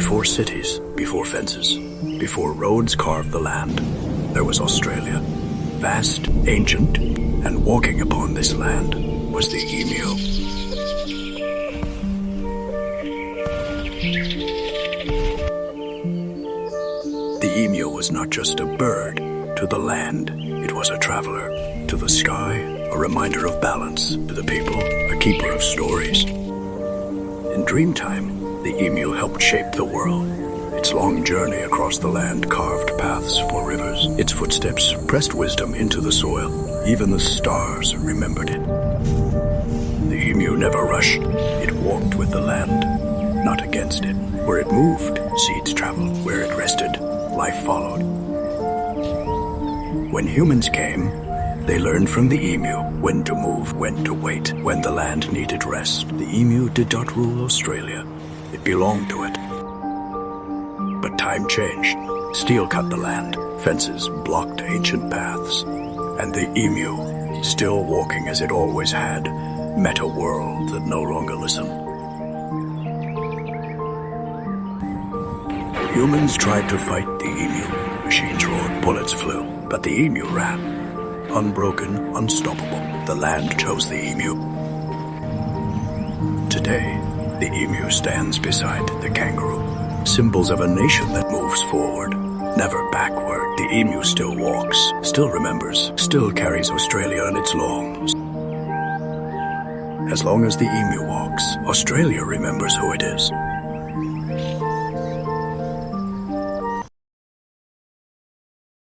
Before cities, before fences, before roads carved the land, there was Australia. Vast, ancient, and walking upon this land was the emu. The emu was not just a bird. To the land, it was a traveler. To the sky, a reminder of balance. To the people, a keeper of stories. In Dreamtime, the emu helped shape the world. Its long journey across the land carved paths for rivers. Its footsteps pressed wisdom into the soil. Even the stars remembered it. The emu never rushed. It walked with the land, not against it. Where it moved, seeds traveled. Where it rested, life followed. When humans came, they learned from the emu when to move, when to wait, when the land needed rest. The emu did not rule Australia. It belonged to it. But time changed. Steel cut the land. Fences blocked ancient paths. And the emu, still walking as it always had, met a world that no longer listened. Humans tried to fight the emu. Machines roared, bullets flew, but the emu ran. Unbroken, unstoppable, the land chose the emu. Today, the emu stands beside the kangaroo, symbols of a nation that moves forward, never backward. The emu still walks, still remembers, still carries Australia in its lungs. As long as the emu walks, Australia remembers who it is.